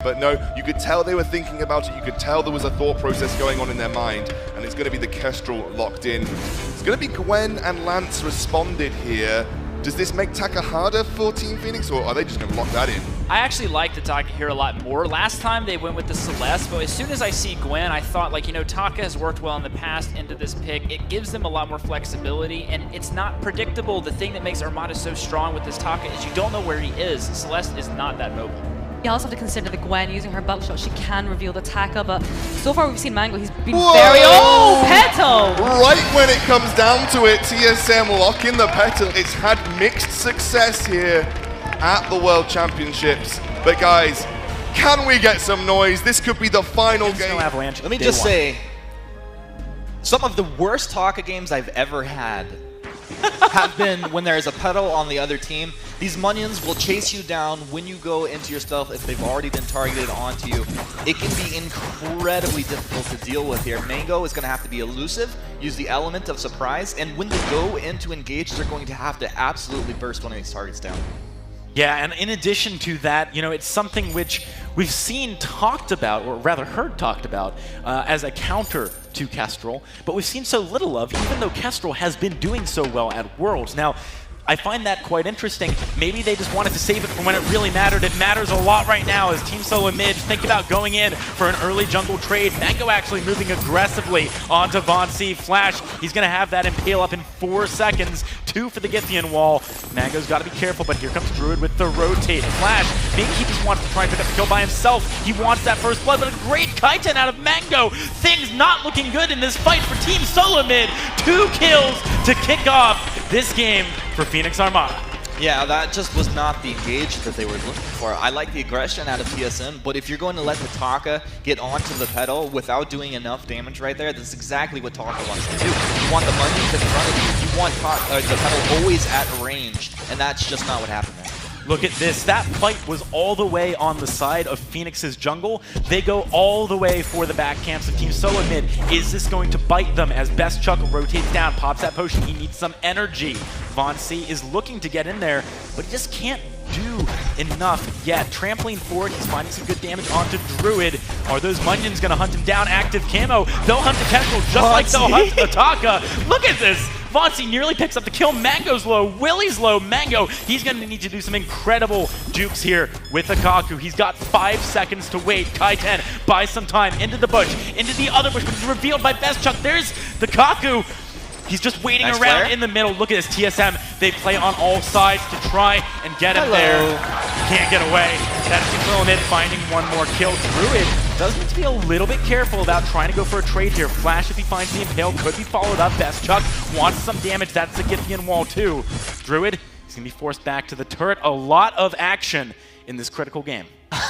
But no, you could tell they were thinking about it. You could tell there was a thought process going on in their mind, and it's going to be the Kestrel locked in. It's going to be Gwen and Lance responded here. Does this make Taka harder for Team Phoenix, or are they just going to lock that in? I actually like the Taka here a lot more. Last time they went with the Celeste, but as soon as I see Gwen, I thought, like, you know, Taka has worked well in the past into this pick. It gives them a lot more flexibility, and it's not predictable. The thing that makes Amarda so strong with this Taka is you don't know where he is. Celeste is not that mobile. You also have to consider that Gwen, using her bubble shot, she can reveal the Taka, but so far we've seen Mango, he's been very... Oh, Petal! Right when it comes down to it, TSM lock in the Petal. It's had mixed success here at the World Championships. But guys, can we get some noise? This could be the final game. Avalanche. Let me just say, some of the worst Taka games I've ever had have been when there's a Petal on the other team. These Munions will chase you down when you go into your stealth if they've already been targeted onto you. It can be incredibly difficult to deal with here. Mango is going to have to be elusive, use the element of surprise, and when they go into engage, they're going to have to absolutely burst one of these targets down. Yeah, and in addition to that, you know, it's something which we've seen talked about, or rather heard talked about, as a counter to Kestrel, but we've seen so little of, even though Kestrel has been doing so well at Worlds. Now, I find that quite interesting. Maybe they just wanted to save it for when it really mattered. It matters a lot right now as Team SoloMid think about going in for an early jungle trade. Mango actually moving aggressively onto Von C. Flash, he's going to have that impale up in 4 seconds. 2 for the Githian wall. Mango's got to be careful, but here comes Druid with the rotate. Flash, maybe he just wants to try and pick up the kill by himself. He wants that first blood, but a great Kaiten out of Mango. Things not looking good in this fight for Team SoloMid. 2 kills to kick off this game for Phoenix Armada. Yeah, that just was not the engage that they were looking for. I like the aggression out of TSM, but if you're going to let the Taka get onto the Petal without doing enough damage right there, that's exactly what Taka wants to do. You want the Munions in front of you, you want the Petal always at range, and that's just not what happened there. Look at this. That fight was all the way on the side of Phoenix's jungle. They go all the way for the back camps of Team SoloMid. Is this going to bite them as Best Chuck rotates down, pops that potion? He needs some energy. Von C is looking to get in there, but he just can't do enough yet. Trampling forward, he's finding some good damage onto Druid. Are those Munions going to hunt him down? Active camo. They'll hunt the Kestrel just like they'll hunt the Taka. Look at this. Von C nearly picks up the kill. Mango's low. Willie's low. Mango, he's going to need to do some incredible jukes here with Akaku. He's got 5 seconds to wait. Kaiten buys some time into the bush, into the other bush, which is revealed by Best Chuck. There's the Kaku. He's just waiting around in the middle. Look at this TSM. They play on all sides to try and get him there. Can't get away. That's Team SoloMid finding one more kill. Druid does need to be a little bit careful about trying to go for a trade here. Flash, if he finds the impale, could be followed up. Best Chuck wants some damage. That's the Githian wall too. Druid, he's going to be forced back to the turret. A lot of action in this critical game.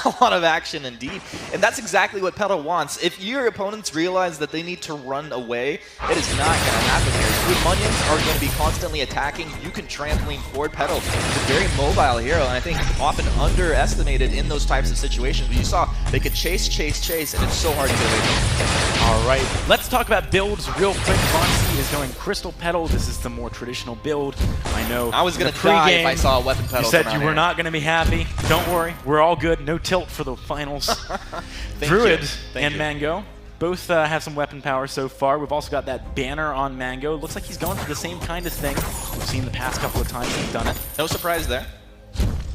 A lot of action indeed. And that's exactly what Petal wants. If your opponents realize that they need to run away, it is not going to happen here. Your Munions are going to be constantly attacking. You can trampoline forward. Petal is a very mobile hero, and I think often underestimated in those types of situations. But you saw they could chase, and it's so hard to get away from them. All right, let's talk about builds real quick. Von C is going Crystal Petal. This is the more traditional build. I know. I was going to die if I saw a weapon Petal. You said you were not going to be happy. Don't worry, we're all good. No tilt for the finals. Druid and Mango both have some weapon power so far. We've also got that banner on Mango. Looks like he's going for the same kind of thing we've seen the past couple of times he's done it. No surprise there.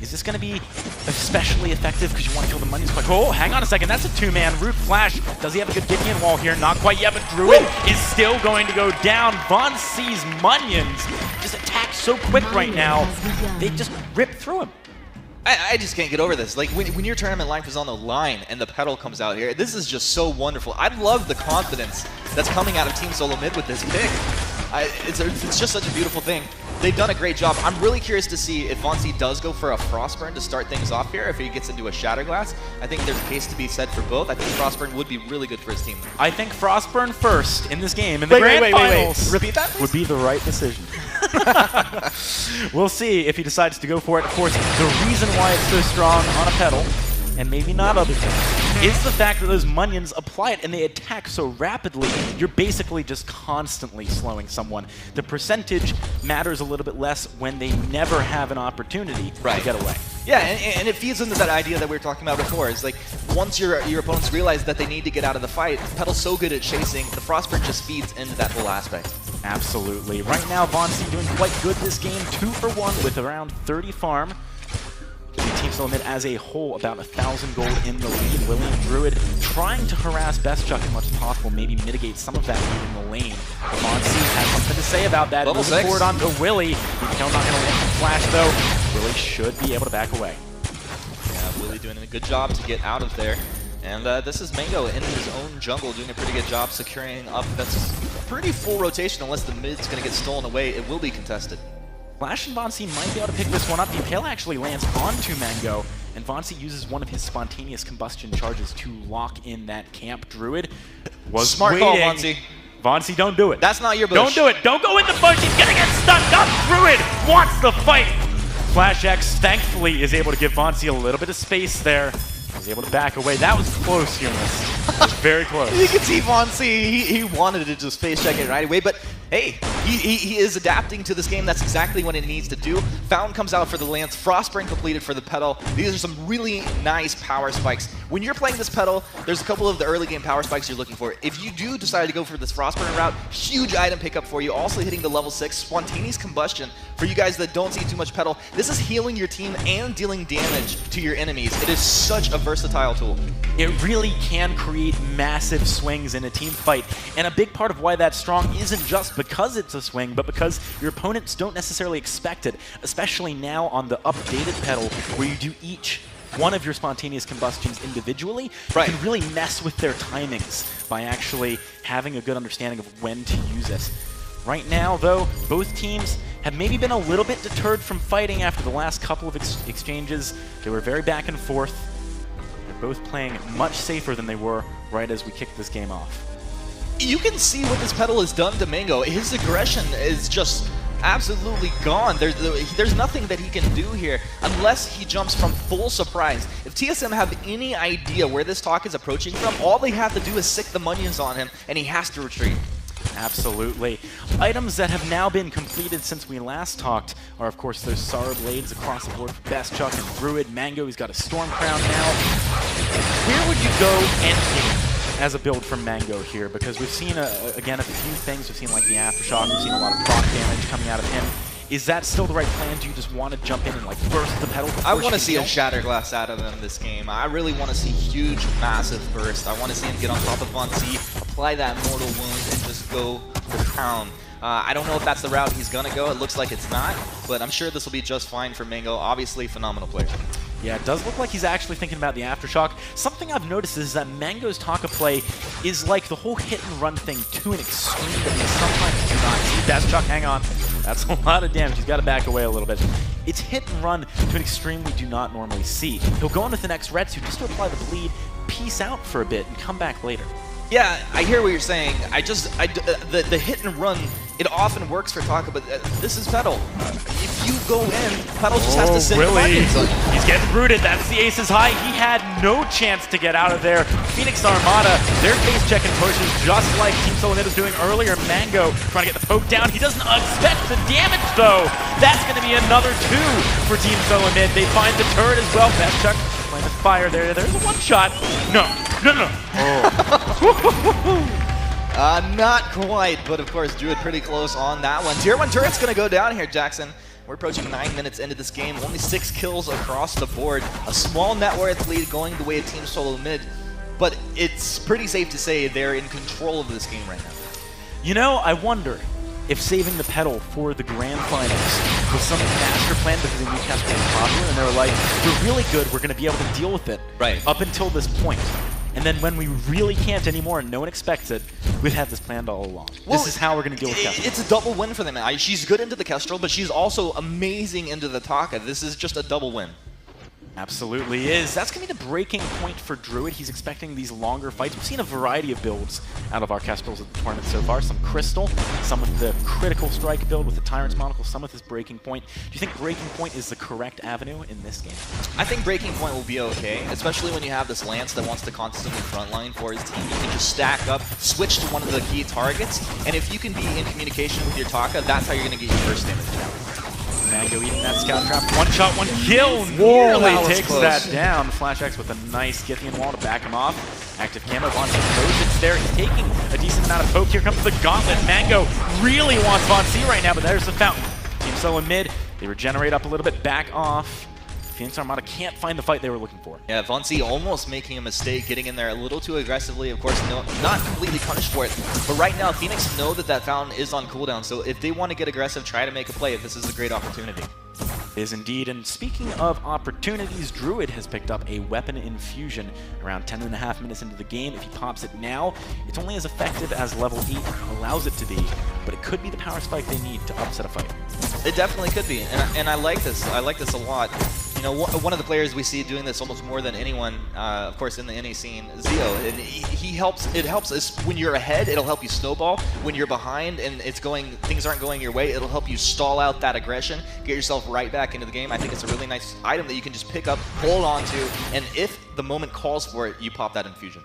Is this going to be especially effective because you want to kill the Munions quick? Oh, hang on a second. That's a 2-man. Root Flash. Does he have a good Githian wall here? Not quite yet, but Druid is still going to go down. Von C's Munions just attack so quick right now. They just rip through him. I just can't get over this. Like, when your tournament life is on the line and the Petal comes out here, this is just so wonderful. I love the confidence that's coming out of Team SoloMid with this pick. It's just such a beautiful thing. They've done a great job. I'm really curious to see if Von C does go for a Frostburn to start things off here, if he gets into a Shatterglass. I think there's a case to be said for both. I think Frostburn would be really good for his team. I think Frostburn first in this game in the Grand Finals Repeat that, please? would be the right decision. We'll see if he decides to go for it. Of course, the reason why it's so strong on a Petal, and maybe not other things, is the fact that those Munions apply it and they attack so rapidly, you're basically just constantly slowing someone. The percentage matters a little bit less when they never have an opportunity to get away. Yeah, and it feeds into that idea that we were talking about before. It's like, once your opponents realize that they need to get out of the fight, Petal's so good at chasing, the Frostburn just feeds into that whole aspect. Absolutely. Right now, Vainglory doing quite good this game, 2 for 1 with around 30 farm. Team SoloMid as a whole, about 1,000 gold in the lead. William Druid trying to harass BestChuck as much as possible, maybe mitigate some of that lead in the lane. Vainglory has something to say about that. Level 6. Forward onto Willie. He's not going to land from Flash, though. Willie should be able to back away. Yeah, Willie doing a good job to get out of there. And this is Mango in his own jungle doing a pretty good job securing up. That's a pretty full rotation unless the mid's going to get stolen away. It will be contested. Flash and Vainglory might be able to pick this one up. The Impale actually lands onto Mango, and Vainglory uses one of his spontaneous combustion charges to lock in that camp. Druid was smart waiting. call, Vainglory. Vainglory, don't do it. That's not your bush. Don't do it. Don't go in the bush. He's gonna get stuck up. Druid wants the fight. Flash X thankfully is able to give Vainglory a little bit of space there. He's able to back away. That was close, Hummus. That was very close. You can see Vainglory, he wanted to just face check it right away, but hey, he is adapting to this game. That's exactly what it needs to do. Fountain comes out for the Lance. Frostburn completed for the Petal. These are some really nice power spikes. When you're playing this Petal, there's a couple of the early game power spikes you're looking for. If you do decide to go for this Frostburn route, huge item pickup for you. Also hitting the level 6, spontaneous combustion. For you guys that don't see too much Petal, this is healing your team and dealing damage to your enemies. It is such a versatile tool. It really can create massive swings in a team fight, and a big part of why that's strong isn't just because it's a swing, but because your opponents don't necessarily expect it, especially now on the updated Petal, where you do each one of your spontaneous combustions individually. You can really mess with their timings by actually having a good understanding of when to use it. Right now, though, both teams have maybe been a little bit deterred from fighting after the last couple of exchanges. They were very back and forth. They're both playing much safer than they were right as we kicked this game off. You can see what this Petal has done to Mango. His aggression is just absolutely gone. There's nothing that he can do here unless he jumps from full surprise. If TSM have any idea where this talk is approaching from, all they have to do is sick the Munions on him, and he has to retreat. Absolutely. Items that have now been completed since we last talked are, of course, those Sara Blades across the board for BestChuck and Druid. Mango, he's got a Storm Crown now. Where would you go endgame as a build from Mango here? Because we've seen, again, a few things. We've seen, like, the Aftershock. We've seen a lot of proc damage coming out of him. Is that still the right plan? Do you just want to jump in and, like, burst the Petal? I want to see a Shatterglass out of him this game. I really want to see huge, massive burst. I want to see him get on top of Vainglory, apply that Mortal Wound, and just go to town. I don't know if that's the route he's going to go. It looks like it's not, but I'm sure this will be just fine for Mango. Obviously, phenomenal player. Yeah, it does look like he's actually thinking about the Aftershock. Something I've noticed is that Mango's Taka play is like the whole hit and run thing to an extreme that we sometimes do not see. BestChuck, hang on. That's a lot of damage. He's got to back away a little bit. It's hit and run to an extreme we do not normally see. He'll go on with the next Retsu just to apply the bleed, peace out for a bit, and come back later. Yeah, I hear what you're saying. The hit and run, it often works for Taka, but this is Petal. If you go in, Petal just has to sit Willie. He's getting rooted. That's the aces high. He had no chance to get out of there. Phoenix Armada, their face check and pushes just like Team SoloMid was doing earlier. Mango trying to get the poke down. He doesn't expect the damage, though. That's going to be another 2 for Team SoloMid. They find the turret as well. BestChuck trying to fire there. There's a one-shot. No. Not quite, but of course, Druid pretty close on that one. Tier 1 turret's going to go down here, Jackson. We're approaching 9 minutes into this game. Only 6 kills across the board. A small net worth lead going the way of Team SoloMid, but it's pretty safe to say they're in control of this game right now. You know, I wonder if saving the Petal for the Grand Finals was some master plan because they knew Casper was popular, and they were like, we're really good, we're going to be able to deal with it up until this point. And then when we really can't anymore and no one expects it, we've had this planned all along. Well, this is how we're going to deal with Kestrel. It's a double win for them. She's good into the Kestrel, but she's also amazing into the Taka. This is just a double win. Absolutely is. That's going to be the breaking point for Druid. He's expecting these longer fights. We've seen a variety of builds out of our Kestrels at the tournament so far. Some Crystal, some with the Critical Strike build with the Tyrant's Monocle, some with this Breaking Point. Do you think Breaking Point is the correct avenue in this game? I think Breaking Point will be okay, especially when you have this Lance that wants to constantly frontline for his team. You can just stack up, switch to one of the key targets, and if you can be in communication with your Taka, that's how you're going to get your first damage down. Mango eating that Scout Trap. One shot, one kill. Whoa, Nearly that was takes close. that down. Flash X with a nice Scythian wall to back him off. Active Camo. Von C knows it's there. He's taking a decent amount of poke. Here comes the Gauntlet. Mango really wants Von C right now, but there's the Fountain. Team SoloMid, they regenerate up a little bit, back off. Phoenix Armada can't find the fight they were looking for. Yeah, Von C almost making a mistake, getting in there a little too aggressively. Of course, no, not completely punished for it. But right now, Phoenix know that that Fountain is on cooldown. So if they want to get aggressive, try to make a play. This is a great opportunity. Is indeed, and speaking of opportunities, Druid has picked up a weapon infusion around 10.5 minutes into the game. If he pops it now, it's only as effective as level 8 allows it to be, but it could be the power spike they need to upset a fight. It definitely could be, and I like this. I like this a lot. You know, one of the players we see doing this almost more than anyone, of course, in the NA scene, Zio. And he helps. It helps us when you're ahead. It'll help you snowball. When you're behind and things aren't going your way, it'll help you stall out that aggression, get yourself right back into the game. I think it's a really nice item that you can just pick up, hold on to, and if the moment calls for it, you pop that infusion.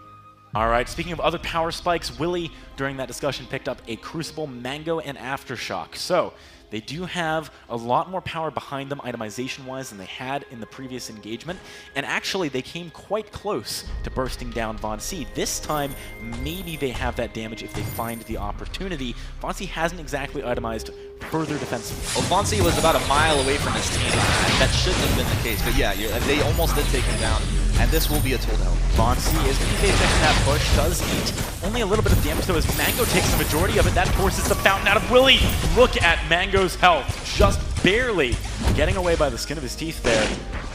All right, speaking of other power spikes, Willie, during that discussion, picked up a Crucible, Mango, and Aftershock. So they do have a lot more power behind them itemization-wise than they had in the previous engagement, and actually they came quite close to bursting down Von C. This time, maybe they have that damage if they find the opportunity. Von C hasn't exactly itemized further defensively. Well, Von C was about a mile away from his team. That shouldn't have been the case, but yeah, they almost did take him down, and this will be a toll to help. Von C is going to be checking that push, does eat only a little bit of damage though as Mango takes the majority of it. That forces the Fountain out of Willie. Look at Mango's health, just barely getting away by the skin of his teeth there.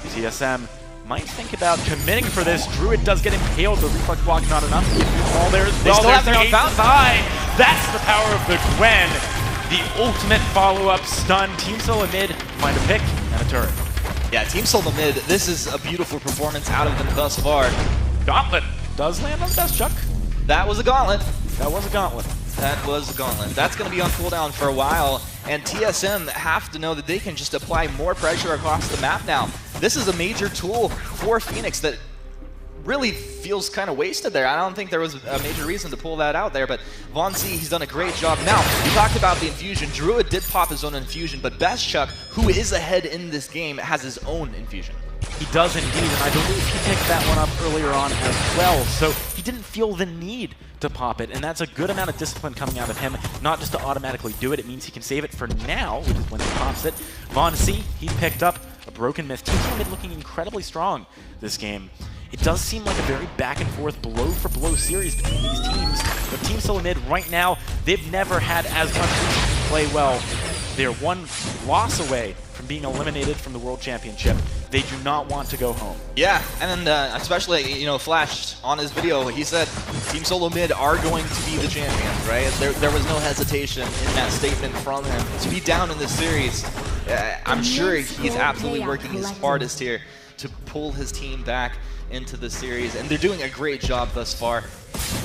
TSM might think about committing for this. Druid does get impaled, the reflex block not enough. All there, They still have their own Fountain. That's the power of the Gwen. The ultimate follow-up stun. Team SoloMid find a pick and a turret. Yeah, Team SoloMid, this is a beautiful performance out of them thus far. Gauntlet does land on the best Chuck. That was a gauntlet. That was a gauntlet. That was a gauntlet. That's going to be on cooldown for a while, and TSM have to know that they can just apply more pressure across the map now. This is a major tool for Phoenix that really feels kind of wasted there. I don't think there was a major reason to pull that out there, but Von C, he's done a great job. Now, we talked about the infusion. Druid did pop his own infusion, but Best Chuck, who is ahead in this game, has his own infusion. He does indeed, and I believe he picked that one up earlier on as well, so he didn't feel the need to pop it, and that's a good amount of discipline coming out of him, not just to automatically do it. It means he can save it for now, which is when he pops it. Von C, he picked up a Broken Myth. Team SoloMid looking incredibly strong this game. It does seem like a very back-and-forth, blow-for-blow series between these teams, but Team SoloMid right now, they've never had as much reason to play well. They're one loss away from being eliminated from the World Championship. They do not want to go home. Yeah, and especially, you know, Flash, on his video, he said Team SoloMid are going to be the champions, right? There was no hesitation in that statement from him. To be down in this series, I'm sure he's absolutely working his hardest here to pull his team back into the series, and they're doing a great job thus far.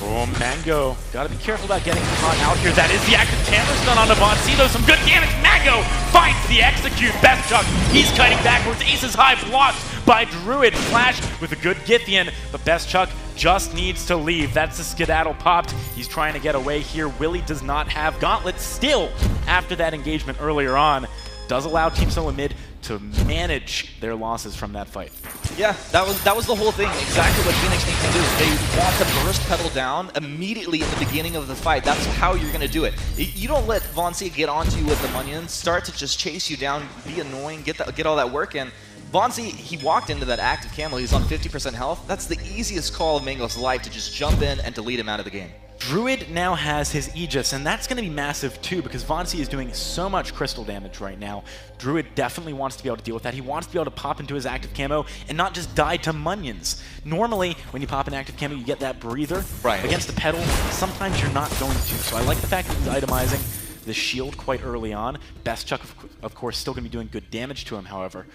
Oh, Mango. Gotta be careful about getting caught out here. That is the active camera stun on Von C, though. Some good damage. Mango finds the execute. Best Chuck, he's kiting backwards. Aces high blocked by Druid. Flash with a good Githian, but Best Chuck just needs to leave. That's the skedaddle popped. He's trying to get away here. Willie does not have Gauntlet still after that engagement earlier on. Does allow Team SoloMid to manage their losses from that fight. Yeah, that was the whole thing. Exactly what Phoenix needs to do. They want to burst pedal down immediately at the beginning of the fight. That's how you're going to do it. You don't let Von C get onto you with the Munions, start to just chase you down, be annoying, get all that work in. Von C, he walked into that active camo. He's on 50% health. That's the easiest call of Mango's life, to just jump in and delete him out of the game. Druid now has his Aegis, and that's going to be massive too, because Von C is doing so much crystal damage right now. Druid definitely wants to be able to deal with that. He wants to be able to pop into his active camo and not just die to Munions. Normally, when you pop an active camo, you get that breather. Right. Against the pedal, sometimes you're not going to. So I like the fact that he's itemizing the shield quite early on. Best Chuck, of course, still going to be doing good damage to him, however.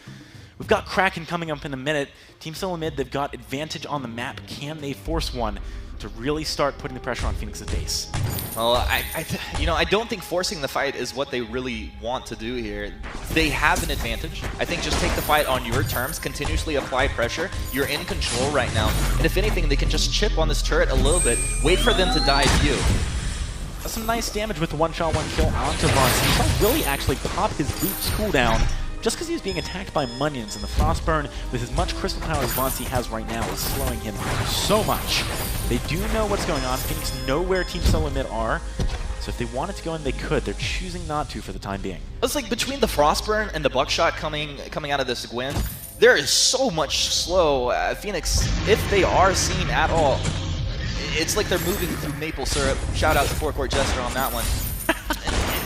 We've got Kraken coming up in a minute. Team SoloMid, they've got advantage on the map. Can they force one to really start putting the pressure on Phoenix's base? Well, I don't think forcing the fight is what they really want to do here. They have an advantage. I think just take the fight on your terms, continuously apply pressure. You're in control right now. And if anything, they can just chip on this turret a little bit, wait for them to dive you. That's some nice damage with the one-shot, one-kill onto Vance. You saw Willie actually pop his Boots cooldown just because he was being attacked by Munions, and the Frostburn, with as much crystal power as Vance has right now, is slowing him so much. They do know what's going on. Phoenix know where Team SoloMid are, so if they wanted to go in, they could. They're choosing not to for the time being. It's like between the Frostburn and the Buckshot coming out of this Gwen, there is so much slow. Phoenix, if they are seen at all, it's like they're moving through maple syrup. Shout out to Forecourt Jester on that one.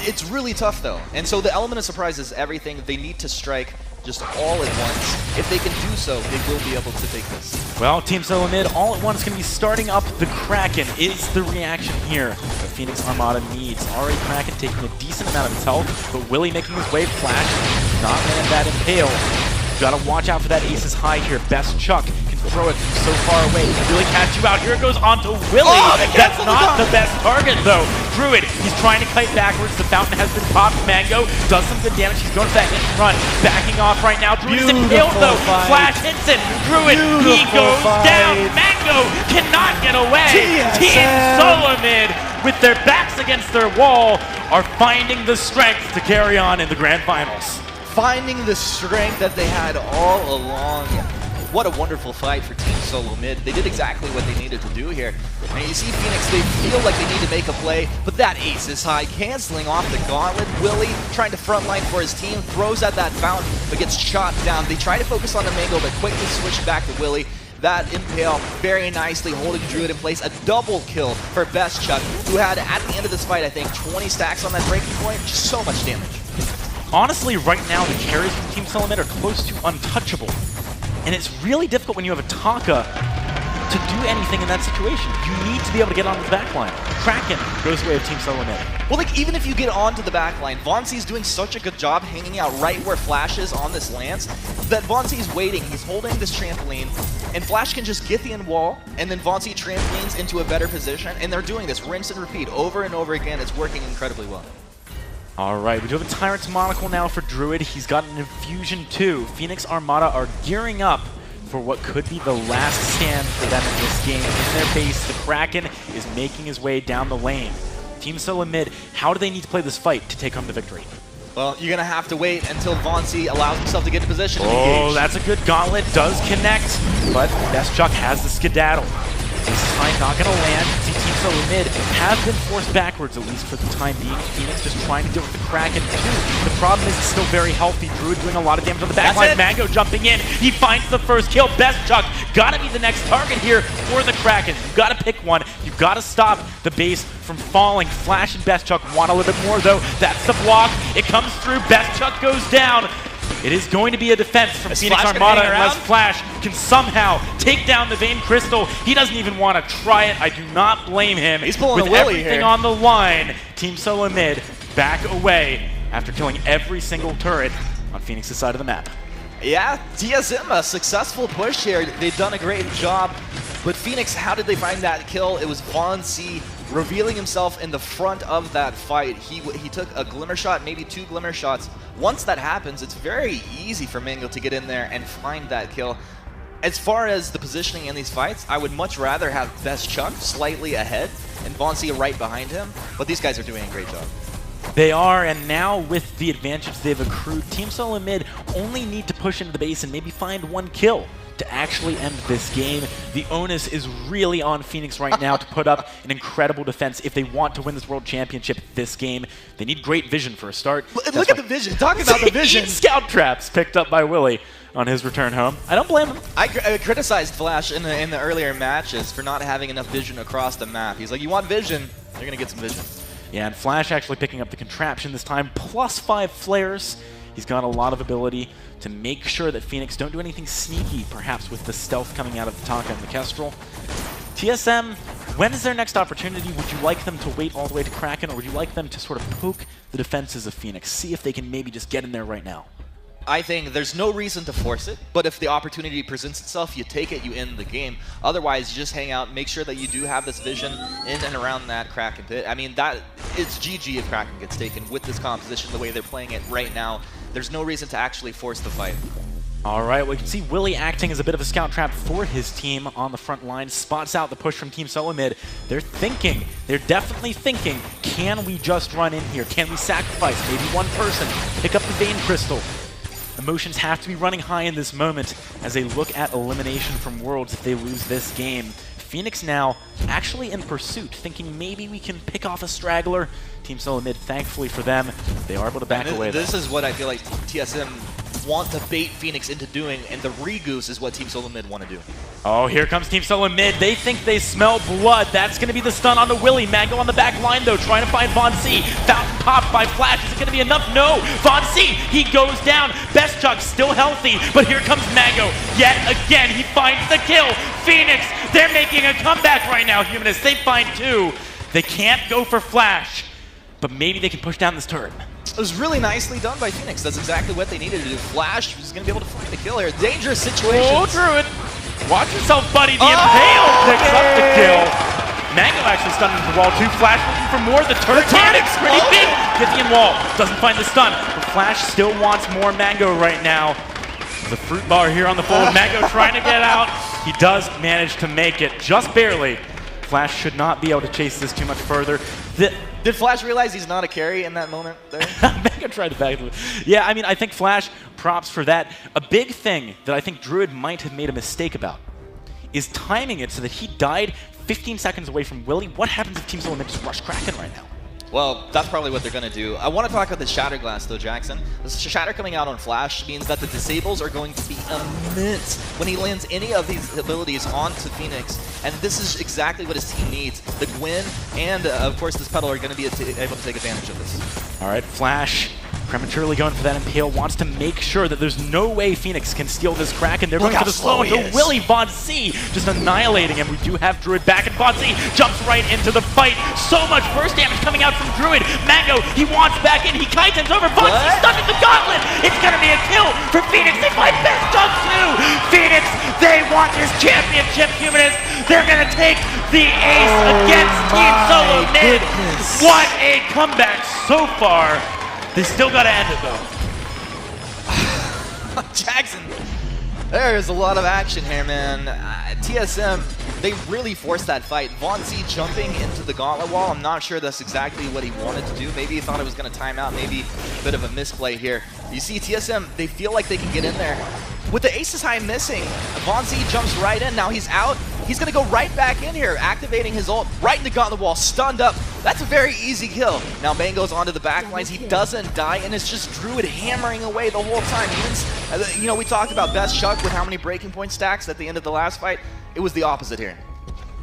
It's really tough though, and so the element of surprise is everything. They need to strike just all at once. If they can do so, they will be able to take this. Well, Team SoloMid all at once going to be starting up the Kraken is the reaction here that Phoenix Armada needs. Already Kraken taking a decent amount of his health, but Willie making his wave flash, not land that impale. Gotta watch out for that Aces High here. Best Chuck can throw it from so far away. He can really catch you out. Here it goes on to Willie. Oh, that's not the best target though. Druid, he's trying to kite backwards. The fountain has been popped. Mango does some good damage. He's going for that hit and run. Backing off right now. Druid is impaled though. Flash hits it. Druid, he goes down. Mango cannot get away. Team SoloMid, with their backs against their wall, are finding the strength to carry on in the Grand Finals. Finding the strength that they had all along. What a wonderful fight for Team SoloMid. They did exactly what they needed to do here. And you see Phoenix, they feel like they need to make a play, but that Aces High canceling off the gauntlet. Willie trying to frontline for his team, throws at that fountain, but gets chopped down. They try to focus on the Mango, but quickly switch back to Willie. That impale very nicely holding Druid in place. A double kill for Best Chuck, who had, at the end of this fight, I think 20 stacks on that breaking point. Just so much damage. Honestly, right now, the carries from Team SoloMid are close to untouchable. And it's really difficult when you have a Taka to do anything in that situation. You need to be able to get onto the backline. Kraken goes away with Team SoloMid. Well, like, even if you get onto the backline, Vance's doing such a good job hanging out right where Flash is on this lance that Vance's waiting. He's holding this trampoline, and Flash can just get the end wall, and then Vance trampolines into a better position, and they're doing this rinse and repeat over and over again. It's working incredibly well. Alright, we do have a Tyrant's Monocle now for Druid. He's got an Infusion too. Phoenix Armada are gearing up for what could be the last stand for them in this game. In their base, the Kraken is making his way down the lane. Team SoloMid, how do they need to play this fight to take home the victory? Well, you're going to have to wait until Vance allows himself to get in position. Oh, that's a good gauntlet. Does connect, but Best Chuck has the skedaddle. Aces High not going to land. See, Team SoloMid have been forced backwards, at least for the time being. Phoenix just trying to deal with the Kraken too. The problem is it's still very healthy. Druid doing a lot of damage on the backline. Mango jumping in. He finds the first kill. Best Chuck got to be the next target here for the Kraken. You've got to pick one. You've got to stop the base from falling. Flash and Best Chuck want a little bit more though. That's the block. It comes through. Best Chuck goes down. It is going to be a defense from Phoenix Armada unless Flash can somehow take down the Vayne Crystal. He doesn't even want to try it. I do not blame him. He's pulling with a Willie everything here. on the line. Team SoloMid back away after killing every single turret on Phoenix's side of the map. Yeah, TSM, a successful push here. They've done a great job. But Phoenix, how did they find that kill? It was Vance revealing himself in the front of that fight. He took a Glimmer Shot, maybe 2 Glimmer Shots. Once that happens, it's very easy for Mango to get in there and find that kill. As far as the positioning in these fights, I would much rather have Best Chuck slightly ahead and Vance right behind him. But these guys are doing a great job. They are, and now with the advantage they've accrued, Team SoloMid only need to push into the base and maybe find 1 kill to actually end this game. The onus is really on Phoenix right now to put up an incredible defense if they want to win this World Championship this game. They need great vision for a start. Look at the vision. Talk about the vision. Scout traps picked up by Willie on his return home. I don't blame him. I criticized Flash in the earlier matches for not having enough vision across the map. He's like, you want vision? You're going to get some vision. Yeah, and Flash actually picking up the contraption this time, +5 flares. He's got a lot of ability to make sure that Phoenix don't do anything sneaky, perhaps with the stealth coming out of the Taka and the Kestrel. TSM, when is their next opportunity? Would you like them to wait all the way to Kraken, or would you like them to sort of poke the defenses of Phoenix, see if they can maybe just get in there right now? I think there's no reason to force it, but if the opportunity presents itself, you take it, you end the game. Otherwise, you just hang out, make sure that you do have this vision in and around that Kraken pit. I mean, it's GG if Kraken gets taken with this composition, the way they're playing it right now. There's no reason to actually force the fight. All right, we can see Willie acting as a bit of a scout trap for his team on the front line, spots out the push from Team SoloMid. They're definitely thinking, can we just run in here? Can we sacrifice maybe one person, pick up the Vein Crystal? Emotions have to be running high in this moment as they look at elimination from Worlds if they lose this game. Phoenix now actually in pursuit, thinking maybe we can pick off a straggler. Team SoloMid, thankfully for them, they are able to back away. This is what I feel like TSM want to bait Phoenix into doing, and the re-goose is what Team SoloMid want to do. Oh, here comes Team SoloMid. They think they smell blood. That's going to be the stun onto Willie. Mango on the back line, though, trying to find Von C. Fountain popped by Flash. Is it going to be enough? No. Von C, he goes down. Best Chuck still healthy, but here comes Mango. Yet again, he finds the kill. Phoenix, they're making a comeback right now, Humanists. They find 2. They can't go for Flash, but maybe they can push down this turret. It was really nicely done by Phoenix. That's exactly what they needed to do. Flash was going to be able to find the kill here. Dangerous situation. Oh, Druid. Watch yourself, buddy. The Impale picks up the kill. Mango actually stunned into the wall, too. Flash looking for more. The turret panic's pretty big. Gythian wall doesn't find the stun, but Flash still wants more Mango right now. The fruit bar here on the forward. Mango trying to get out. He does manage to make it, just barely. Flash should not be able to chase this too much further. Did Flash realize he's not a carry in that moment there? Mango tried to back it. Yeah, I mean, I think Flash, props for that. A big thing that I think Druid might have made a mistake about is timing it so that he died 15 seconds away from Willie. What happens if Team SoloMid just rush Kraken right now? Well, that's probably what they're going to do. I want to talk about the Shatter Glass, though, Jackson. The Shatter coming out on Flash means that the disables are going to be immense when he lands any of these abilities onto Phoenix, and this is exactly what his team needs. The Gwen and, of course, this Petal are going to be able to take advantage of this. All right, Flash prematurely going for that Impale, wants to make sure that there's no way Phoenix can steal this Kraken. They're going for the slow into Willie. Von C just annihilating him. We do have Druid back, and Von C jumps right into the fight. So much burst damage coming out from Druid. Mango, he wants back in. He kitens over. Von C stunned in the gauntlet. It's going to be a kill for Phoenix. They find Best Chuck too. Phoenix, they want this championship, Humanists. They're going to take the ace against Team SoloMid. What a comeback so far. They still got to end it, though. Jackson, there is a lot of action here, man. TSM, they really forced that fight. Von C jumping into the gauntlet wall. I'm not sure that's exactly what he wanted to do. Maybe he thought it was going to time out. Maybe a bit of a misplay here. You see, TSM, they feel like they can get in there. With the Aces High missing, Von C jumps right in. Now he's out. He's going to go right back in here, activating his ult right in the gauntlet wall, stunned up. That's a very easy kill. Now Mango's onto the back lines. He doesn't die, and it's just Druid hammering away the whole time. You know, we talked about Best Chuck with how many breaking point stacks at the end of the last fight. It was the opposite here.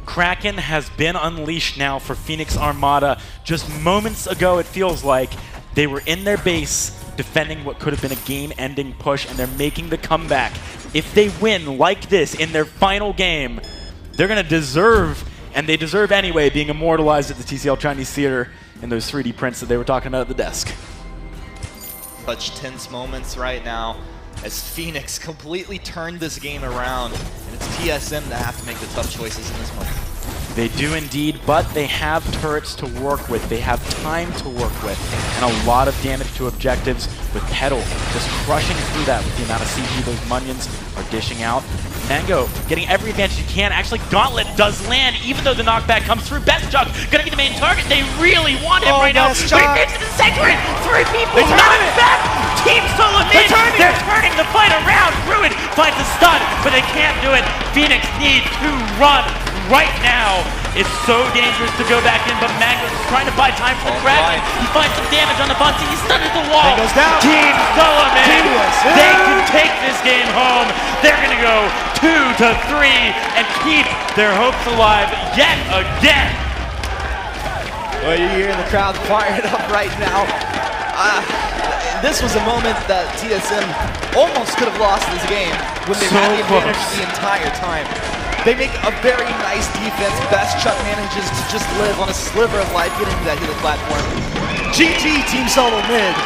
Kraken has been unleashed now for Phoenix Armada. Just moments ago, it feels like they were in their base defending what could have been a game-ending push, and they're making the comeback. If they win like this in their final game, they're going to deserve, and they deserve anyway, being immortalized at the TCL Chinese Theater in those 3D prints that they were talking about at the desk. Such tense moments right now as Phoenix completely turned this game around, and it's TSM that have to make the tough choices in this moment. They do indeed, but they have turrets to work with. They have time to work with, and a lot of damage to objectives with Petal just crushing through that with the amount of CP those Munions are dishing out. Mango getting every advantage he can. Actually, Gauntlet does land, even though the knockback comes through. Best Chuck gonna be the main target. They really want him right now. But he makes it to the second. 3 people knocked back. Team SoloMid, they're turning the fight around. Druid finds a stun, but they can't do it. Phoenix needs to run right now. It's so dangerous to go back in, but Mango's trying to buy time for the Kraken. He finds some damage on the Bunty. He's stunned at the wall. Goes down. Team SoloMid, they can take this game home. They're going to go 2-3 and keep their hopes alive yet again. Well, you're hearing the crowd fired up right now. This was a moment that TSM almost could have lost this game when they had the advantage the entire time. They make a very nice defense. Best Chuck manages to just live on a sliver of life, getting to that healing platform. GG Team SoloMid.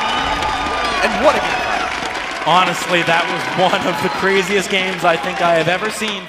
And what a game. Honestly, that was one of the craziest games I think I have ever seen.